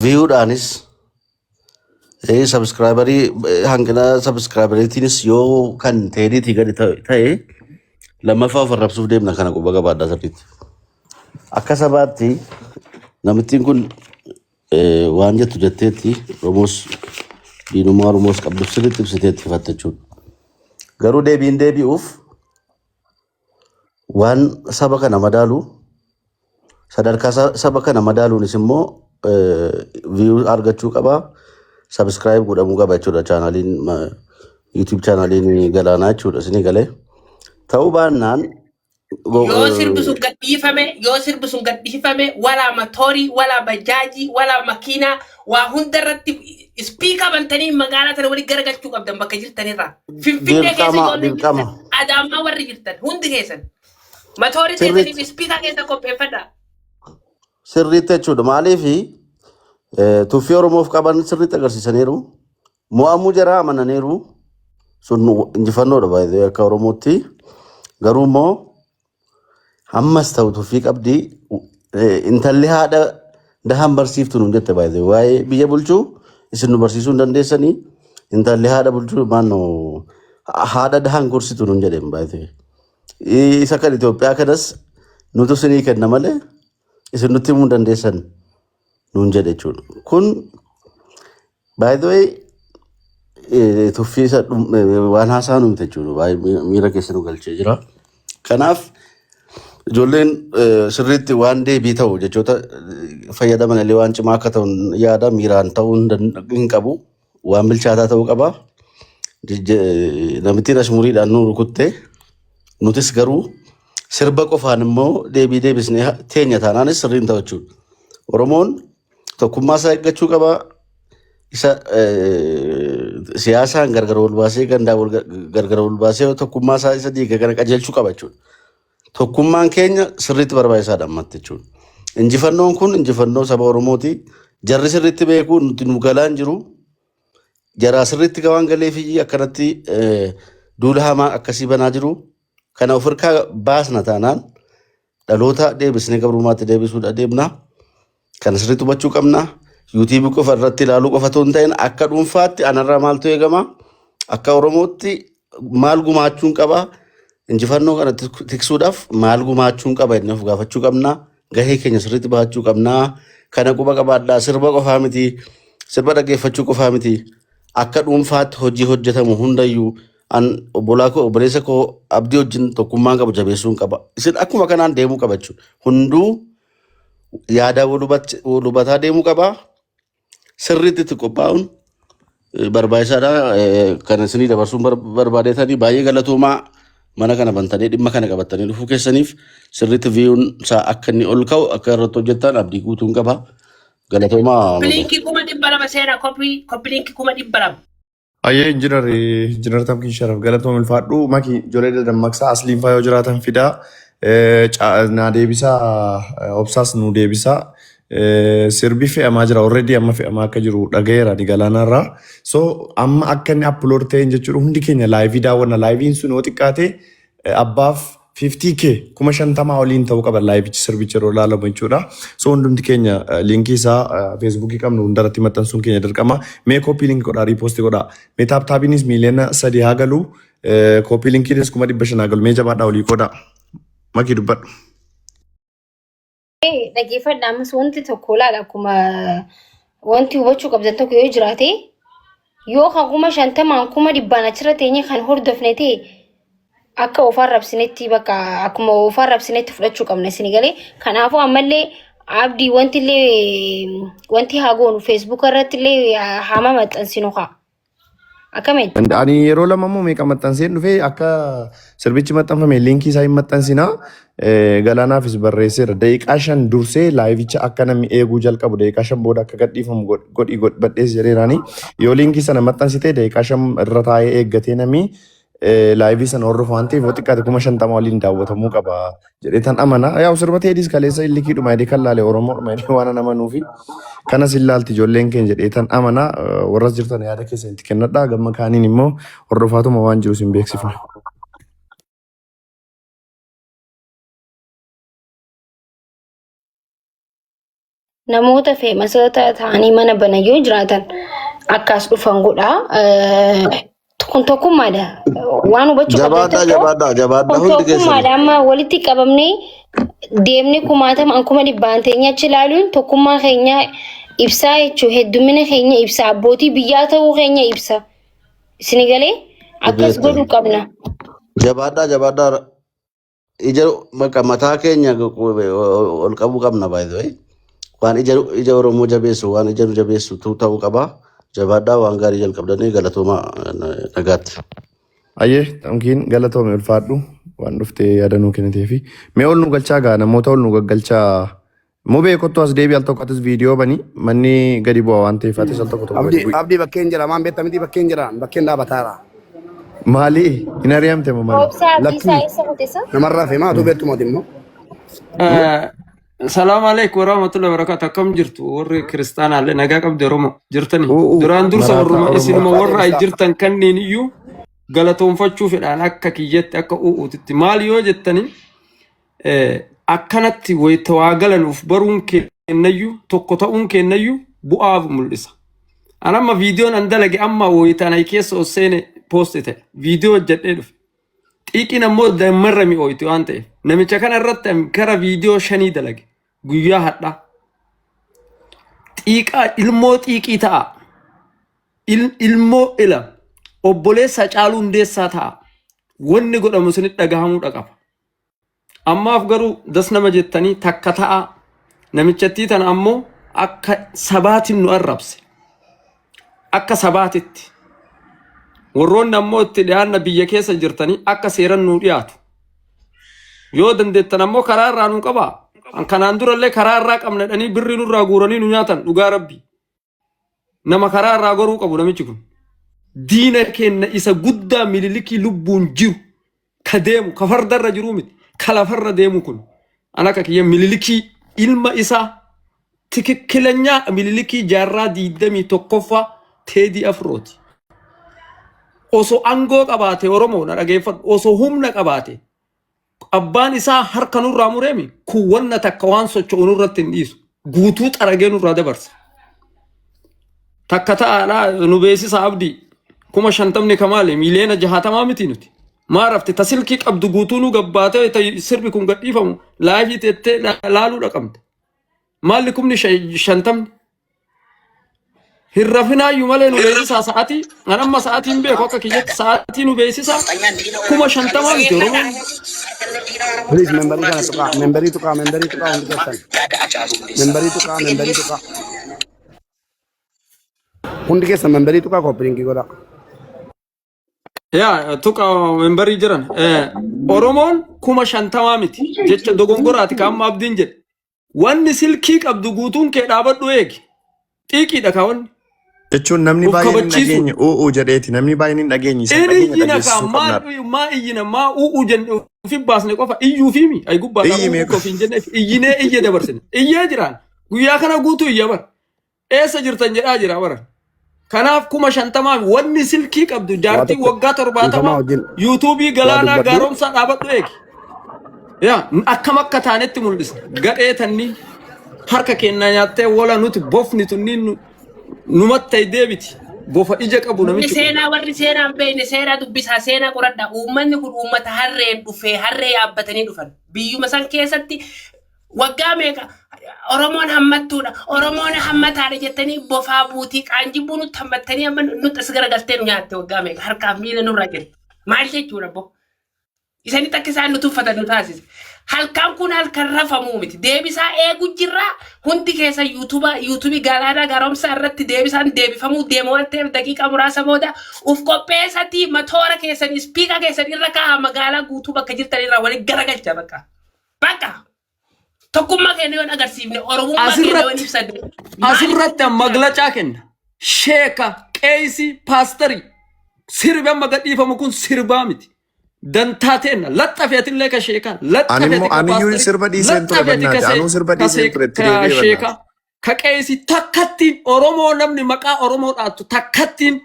viewdhaanis subscriberii hangana subscriberiitiinis yoo kan ta'eetii gadi ta'e lammaffaa of arrabsuuf deemna kana quba gabaadhaa sirriitti. Akka sabaatti namittiin kun waan jettu jetteetti Oromoos diinummaa Oromoos qabdu sirriitti ibsiteetti fatta jechuudha. Garuu deebi'uuf waan saba kana madaalu sadarkaa saba kana madaaluunis immoo view argachuu qaba. Subscribe godhamuu qaba jechuudha chaanaliin YouTube chaanaliin Galaanaa jechuudha isinii galee. Ta'uu baannaan yoo sirbi sun gadhiifame wala motorii wala bajaaji wala makiinaa waa hundarratti speaker bantanii magaalaa tana wali garagalchuu qabdan bakka jirtanirraa. Finfinnee keessa Adaamaa warri jirtan hundi keessan motorii keessaniif speaker keessa qopheeffadha. Sirriitti jechuudha maaliifi tuffii Oromoof qaban sirriitti agarsiisaniiru. Mo'amuu jara amananiiru. Sun injifannoodha baay'ee akka Oromootti. Garuu immoo hammas ta'u tuffii qabdi intalli haadha dahan barsiiftu nuun jette baay'ee waa'ee biyya bulchuu isin nu barsiisuu hin dandeessanii intalli haadha bulchuu maannoo haadha dahan gorsitu nuun jedheen baay'ee. Isa kan Itoophiyaa kanas nutu isinii kenna malee isin nutti himuu hin dandeessan nuun jedhe jechuudha. Kun baay'ee tuffii waan haasaa nuti jechuudha baay'ee miira keessa nu galchee jira. Kanaaf ijoolleen sirriitti waan deebii ta'u jechoota fayyadaman illee waan cimaa akka ta'u yaada miiraan ta'uu hin qabu waan bilchaataa ta'uu qaba. Namittiin ashmuriidhaan nu rukutte nutis garuu sirba qofaan immoo deebii deebisnee teenya taanaanis sirriin ta'u jechuudha. Oromoon tokkummaa isaa eeggachuu qaba. Isa siyaasaan gargar wal baasee gandaa gargar wal baasee tokkummaa isaa isa diiga kana qajeelchuu qaba jechuudha. Tokkummaan keenya sirriitti barbaachisaadha ammatti jechuudha. Injifannoon kun injifannoo saba Oromooti. Jarri sirriitti beekuu nuti nu galaan jiru. Jaraa sirriitti gawaan galee fi akkanatti duula hamaa akkasii banaa jiru. Kana of hirkaa baasna taanaan dhaloota deebisnee gabrummaatti deebisuudha deemna. Kana sirriitti hubachuu qabna. YouTube qofa irratti ilaaluu qofa otoo hin ta'in akka dhuunfaatti anarraa maaltu eegama? Akka Oromootti maal gumaachuun qaba? Injifannoo kana tiksuudhaaf maal gumaachuun qaba inni of gaafachuu qabna. Gahee keenya sirriitti bahachuu qabna. Kana quba qabaadhaa sirba qofaa miti. Sirba dhaggeeffachuu qofaa miti. Akka dhuunfaatti hojii hojjetamu hundayyuu obbolaa koo obboleessa koo abdii wajjin tokkummaan qabu jabeessuun qaba. Isin akkuma kanaan deemuu qaba jechuudha. Hunduu yaada wal hubataa deemuu qaba. Sirriitti itti qophaa'uun barbaachisaadha. Kan isinii dabarsuun barbaadeetanii baay'ee galatoomaa mana kana bantanii dhimma kana qabatanii dhufuu keessaniif sirriitti viiyuun isaa akka inni ol ka'u akka irratti hojjettan abdii guutuun qaba. Galatoomaa. Koppiliinkii kuma dhibba lama seenaa koppiliinkii kuma dhibba lama. Ayyee injinar Tamkiin Sharaf galatoom ulfaadhu maki ijoollee dammaqsaa asliin faa yoo jiraatan fidaa naa deebisaa obsaas nu deebisaa. Sirbi fe'amaa jira already amma fe'amaa akka jiru dhagayeera ni Galaanarraa. So amma akka inni upload ta'e jechuudha hundi keenya laayivii daawwanna. Laayiviin sun yoo xiqqaate abbaaf 50k 50,000 oliin ta'uu qaba laayivichi sirbicha yeroo ilaalamu jechuudha. So hundumti keenya liinkii isaa feesbuukii qabnu hundarratti maxxansuun keenya dirqama. Mee koopii liinkii godhaa riipoosti godhaa. Mee taaptaabiinis miiliyoona 3 haa galu koopii liinkiinis 500 haa galu. Mee jabaadhaa olii godhaa. Makii dubbadhu. Dhaggeeffadha ammas wanti tokko laala akkuma wanti hubachuu qabdan tokko yoo jiraate yoo kan 50,000 100,000 achirra teenye kan hordofne ta'e akka ofaan rabsinetti bakka akkuma ofaan rabsinetti fudhachuu qabna isin galee. Kanaafuu ammallee abdii wanti haa goonu Facebook irratti illee hama maxxansinu haa. Akkamitti? Ani yeroo lama immoo meeqa maxxanseen dhufee akka sirbichi maxxanfame liinkii isaa hin maxxansinaa. Galaanaafis barreesseera. Daqiiqaa 5 dursee laayivicha akka namni eeguu jalqabu daqiiqaa 5 booda akka gadhiifamu godhii badhees jedheeraani. Yoo liinkii sana maxxansitee daqiiqaa 5 irra taa'ee eeggatee namni laayivii sana hordofu waan ta'eef yoo xiqqaate 50,000 waliin daawwatamuu qaba jedhee tan amana. Yaa sirba teedis kaleessa illikiidhuma jedhee kan laale Oromoodhuma jedhee waan amanuufi kanas ilaalti ijoolleen keenya jedhee tan amana. Warras jirtan yaada keessa itti kennadhaa. Gamma kaaniin immoo hordofaatuma waan jiru sin beeksifna. namoota feemasoota ta'anii mana banayyoo jiraatan akkas dhufan godha. Kun tokkummaadha. Waan hubachuu qabdan jabaadhaa hundi keessan. Tokkummaadha amma walitti qabamnee deemnee kumaatama ankuma dhibbaan teenya achi ilaaluun tokkummaa keenya ibsaa jechuun heddumina keenya ibsa abbootii biyyaa ta'uu keenya ibsa. Isin galee akkas godhuu qabna. Jabaadhaa ija bakka mataa keenya ol qabuu qabna baay'ee. Waan ija Oromoo jabeessu waan ija nu jabeessu ta'uu qaba. Jabaadhaa waan gaarii jalqabdanii galatooma nagaatti. Ayyee tamkiin galatoome ulfaadhu waan dhuftee yaadannoo kenniteefi mee ol nu galchaa gaa namoota ol nu gaggalchaa mubee kottu as deebi al tokko atis viidiyoo bani manni gadi bu'a waan ta'eef atis al tokko abdii bakkeen jira maan beektaa miti bakkeen jira bakkeen dhaabataara. Maali hin ari'amte moo maali? Obsaa Abdiisaa eessa kutesa? Namarraa fi maatu beektu mootii immoo. Salaam alaikum warahmatullahi wabarakatuh. Akkam jirtu warri kiristaanaallee nagaa qabdi Oromoo jirtani. Duraan dursa warruma isinuma warra ay jirtan kanneen iyyuu galatoonfachuu fedhaan akka kiyyetti akka u'uutitti maal yoo jettani akkanatti wayita waa galanuuf baruun kennayyuu tokko ta'uun kennayyuu bu'aaf mul'isa. Anamma viidiyoon an dalage amma wayitaan ay keessa osseene poostite viidiyoo hojjedhee dhufe. Xiiqiin ammoo dammarra mi'ooyti waan ta'eef namicha kana irratti kara viidiyoo 5 dalage guyyaa hadhaa. Xiiqaa ilmoo xiiqii ta'a. Ilmoo ila obboleessa Hacaaluu Hundeessaa ta'a. Wanni godhamu sinitti dhagahamuu qaba. Ammaaf garuu das nama jettanii takka ta'a. Namichattii tana ammoo akka sabaatiin nu arrabse. Akka sabaatitti. Warroonni ammoo itti dhiyaanna biyya keessa jirtanii akka seeran nuu dhiyaatu. Yoo dandeettan ammoo karaa irraa nuu qabaa. Kanaan durallee karaa irraa qabna dhanii birrii nurraa guuranii nu nyaatan dhugaa rabbi. Nama karaa irraa goruu qabu namichi kun. Diina kenna isa guddaa mililikii lubbuun jiru ka deemu ka fardarra jiruu miti ka lafarra deemu kun. Anaka kiyya mililikii ilma isaa tikikkilanyaa mililikii jaarraa 21ffaa Teedii Afrooti. Osoo aangoo qabaate Oromoo na dhageeffadhu osoo humna qabaate abbaan isaa harka nurraa mureemi kuwwanna takka waan socho'u nurratti hin dhiisu guutuu xaragee nurraa dabarsa. Takka ta'aadhaa nu beeksisa abdii 50,000 kamaale miliyoona 60 miti nuti. Maarafte ta silkii qabdu guutuu nu gabbaatee sirbi kun gadhiifamu laayifii teettee laaluu dhaqamte. Maalli 50,000 Hirrafinaayyuu malee nu beeksisaa sa'aatii anamma sa'aatiin beeku akka kiyyatti sa'aatii nu beeksisaa 50,000 miti Oromoon. Please memberii kana tuqaa memberii tuqaa hundi keessan. Memberii tuqaa. Hundi keessan memberii tuqaa kooppiringii godha. Yaa tuqa memberii jiran Oromoon 50,000 miti jecha dogongoraati ka amma abdiin jedhe. Wanni silkii qabdu guutuun kee dhaabadhu eegi. Xiiqiidha kaawwanni. jechuun namni baay'een hin dhageenye jedheeti namni baay'een hin dhageenye isa dhageenya dhageessisuu qabnaadha. maa iyyina maa jenne ufi baasne qofa iyyuu fi mi ay gubbaadhaa ofiin jenne iyyinee iyye dabarsine iyyee jiraan guyyaa kana guutuu iyya bara eessa jirtan jedhaa jira bara. Kanaaf 50,000 wanni silkii qabdu jaartii waggaa 70 yuutuubii galaanaa gaaromsaa dhaabadhu eegi. Yaa akkam akka taanetti mul'isa gadhee tanni harka kennaa nyaattee wala nuti bofni tunniin numattay deebiti bofa ija qabu namichi. Seenaa warri seenaan beekne seenaa dubbisaa seenaa qoradha. Uummanni kun uummata harreen dhufee harree yaabbatanii dhufan. Biyyuma san keessatti waggaa meeqa Oromoon hammattuudha Oromoon hammataadha jettanii bofaa buutii qaanjibbuu nutti hammattanii amma nutti as garagaltee nu nyaatte waggaa meeqa harkaaf miila nurraa jirti. Maal jechuudha bo? Isanitti akka isaan nu tuffatan nu taasise. Halkan kun halkan rafamuu miti. Deebisaa eegu jirra hundi keessa yuutuubii galaanaa gaaromsaa irratti deebisaan deebifamuu deema waan ta'eef daqiiqaa muraasa booda uf qopheessatii matoora keessan ispiika keessan irra kaa'aa magaalaa guutuu bakka jirtan irraa waliin garagalcha bakka. Bakka. Tokkummaa keenya yoon agarsiifne Oromummaa keenya yoon ibsanne. Asirratti maglacaa kenna. Sheeka, qeesii, paastarii. Sirbi amma gadhiifamu kun sirbaa miti. Dantaatena laxxafeetillee ka sheekaa aniyyuu sirba dhiiseen ture bannaati anuu sirba dhiiseen ture sheekaa ka qeesii takkattiin Oromoo namni maqaa Oromoo dhaattu takkattiin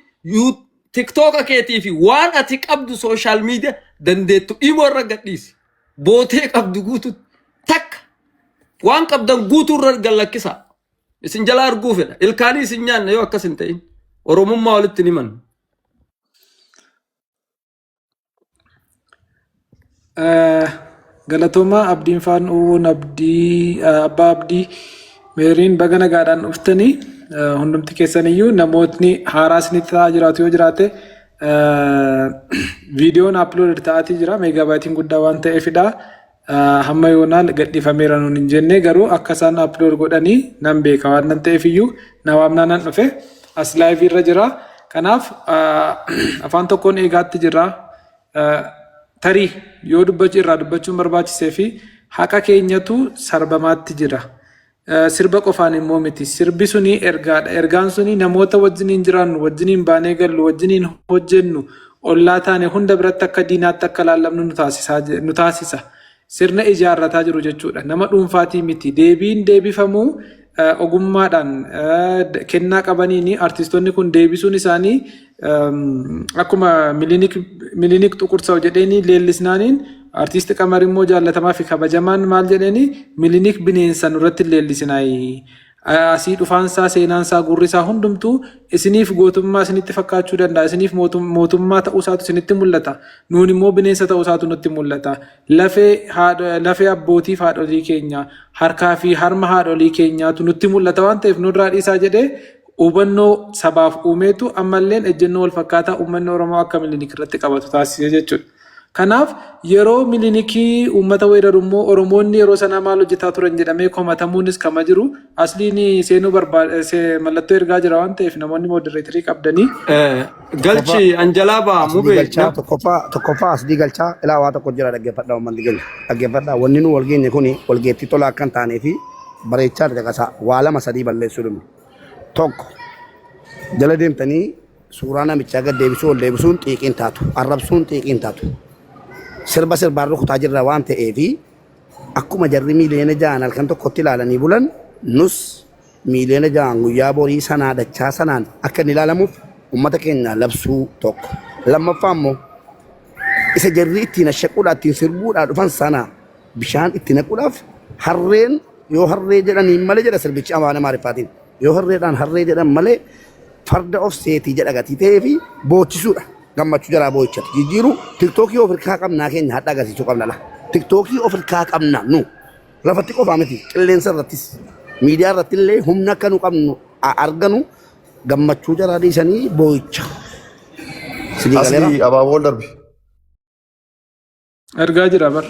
tiktooka keetii fi waan ati qabdu sooshaal miidiyaa dandeettu dhimmoo irra gadhiisi bootee qabdu guutu takka waan qabdan guutuu irra gallakkisa isin jala arguu fedha ilkaanii isin nyaanna yoo akkas hin ta'in oromummaa walitti hin himan. Galatoomaa abdiin faan uwwuun abdii abbaa abdii meeriin baga nagaadhaan dhuftanii hundumti keessaniyyuu namootni haaraa isinitti ta'aa jiraatu yoo jiraate viidiyoon upload ta'aatii jira meegaabaayitiin guddaa waan ta'eefidha. Hamma yoonaal gadhiifameera nuun hin jenne garuu akka isaan upload godhanii nan beeka waan ta'eefiyyuu na waamnaa nan dhufe as live irra jira. Kanaaf afaan tokkoon eegaatti jira. Tarii yoo dubbachuun barbaachisee fi haqa keenyatu sarbamaatti jira. Sirba qofaan immoo miti. Sirbi suni ergaadha. Ergaan suni namoota wajjiniin jiraannu, wajjiniin baanee gallu, wajjiniin hojjennu, ollaa taane hunda biratti akka diinaatti akka laallamnu nu taasisa. Sirna ijaarrataa jiru jechuudha. Nama dhuunfaatii miti. Deebiin deebifamuu ogummaadhaan kennaa qabaniini artistoonni kun deebisuun isaanii akkuma milinik xuqursaa jedheeni leellisnaaniin artisti Qamar immoo jaallatamaa fi kabajamaan maal jedheeni milinik bineensa nurratti leellisinaayi. Asii dhufaansaa seenaansaa gurrisaa hundumtuu isiniif gootummaa isinitti fakkaachuu danda'a. Isiniif mootummaa ta'uu isaatu isinitti mul'ata. Nuun immoo bineensa ta'uu isaatu nutti mul'ata. Lafee abbootiif haadholii keenya harkaa fi harma haadholii keenyaatu nutti mul'ata waan ta'eef nurraa dhiisaa jedhee hubannoo sabaaf uumeetu ammalleen ejjennoo wal fakkaataa uummanni Oromoo akka milinik irratti qabatu taasisee jechuudha. Kanaaf yeroo milinikii uummata weeraru immoo Oromoonni yeroo sanaa maal hojjetaa turan jedhamee komatamuunis kama jiru asliin seenuu mallattoo ergaa jira waan ta'eef namoonni modereetarii qabdanii. Galchi Anjalaabaa mubee. Tokkoffaa asdii galchaa ilaa waa tokko jira dhaggeeffadhaa uummanni keenya. Dhaggeeffadhaa wanni nu wal geenye kuni walgeettii tola akka hin taanee fi bareechaa dhaqasaa waa lama sadii balleessuu dhumne. Tokko jala deemtanii suuraa namichaa gad deebisuu ol deebisuun xiiqiin taatu arrabsuun xiiqiin taatu. Sirba sirbaan rukutaa jirra waan ta'eefi akkuma jarri miiliyoona ja'an halkan tokkotti ilaalanii bulan nus miiliyoona ja'an guyyaa borii sanaa dachaa sanaan akka inni ilaalamuuf uummata keenya labsuu tokko. Lammaffaa immoo isa jarri ittiin ashaquudhaa ittiin sirbuudhaa dhufan sana bishaan itti naquudhaaf harreen yoo harree jedhanii malee jedha sirbichi afaan Amaariffaatiin yoo harreedhaan harree jedhan malee farda of seetii jedha gatii ta'ee fi boochisuudha. Gammachuu jaraa boo'ichatti jijjiiru tiktookii of hirkaa qabnaa keenya hadda agarsiisuu qabna la. Tiktookii of hirkaa qabna nu lafatti qofaa miti qilleensa irrattis miidiyaa irratti illee humna akka nu qabnu arganu gammachuu jaraa dhiisanii boo'icha. Asli abaaboo darbe. Ergaa jira bar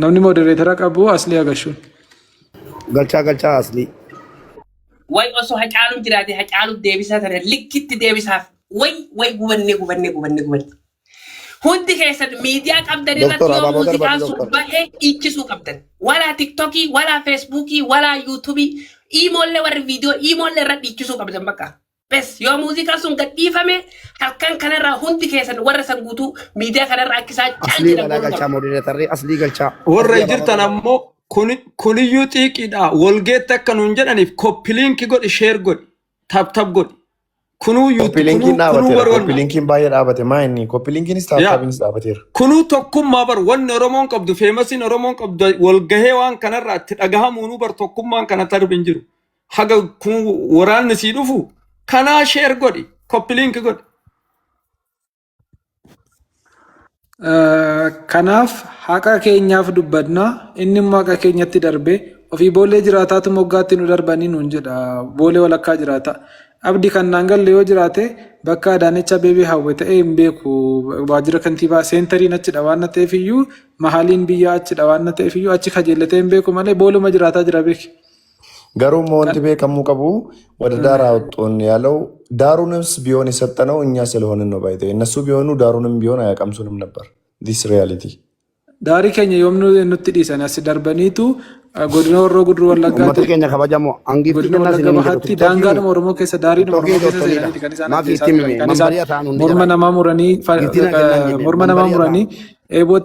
namni modereetara qabu asli agashuun. Galchaa asli. Way osoo hacaaluun jiraate hacaaluuf deebisaa tana likkitti deebisaaf. Way gubanne. Hundi keessan miidiyaa qabdan irratti yoo muuziqaan sun bahee dhiichisuu qabdan. Walaa tiktokii, walaa feesbuukii, walaa yuutuubii, iimoollee warri viidiyoo iimoollee irra dhiichisuu qabdan bakka. Bes yoo muuziqaan sun gadhiifame halkan kanarraa hundi keessan warra san guutuu miidiyaa kanarraa akkisaa aslii galchaa. Warra jirtan ammoo kuniyyuu xiiqiidha. Walgeetti akka nuun jedhaniif koppiliinki godhi sheer godhi tab godhi. Koppilinkiin baay'ee dhaabate maa inni koppilinkiinis taataabiinis dhaabateera. Kunuu tokkummaa bar wanni Oromoon qabdu feemasiin Oromoon qabdu walgahee waan kanarraa itti dhagahamuunuu bar tokkummaan kana darbe hin jiru. Haga kun waraanni sii dhufu kanaa sheer godhi koppilinki godhi. Kanaaf haqa keenyaaf dubbannaa inni immoo haqa keenyatti darbe ofii boolee jiraataatu moggaatti nu darbanii nuun jedha boolee walakkaa jiraata. Abdi kan naangalle yoo jiraate bakka Adaanecha Abeebee hawwe ta'ee hin beeku waajjira kantiibaa seentariin achi dhawaan ta'eef iyyuu mahaaliin biyyaa achi dhawaan ta'eef iyyuu achi kajeellatee hin beeku malee booluma jiraataa jira beeki. Garuu wanti beekamuu qabu ወደ ዳር አወጡን ያለው ዳሩንስ ቢሆን የሰጠነው እኛ ስለሆንን ነው ባይተ እነሱ ቢሆኑ ዳሩንም ቢሆን አያቀምሱንም ነበር. This reality ዳሪ ከኛ yoomnu nutti dhiisan as darbaniitu godina warroo gudru wallaggaatti uummata keenya kabajamoo hangi godina wallaggaatti daangaadhuma Oromoo keessa daariidhuma Oromoo keessa seenaniiti kan isaan morma namaa muranii eeboo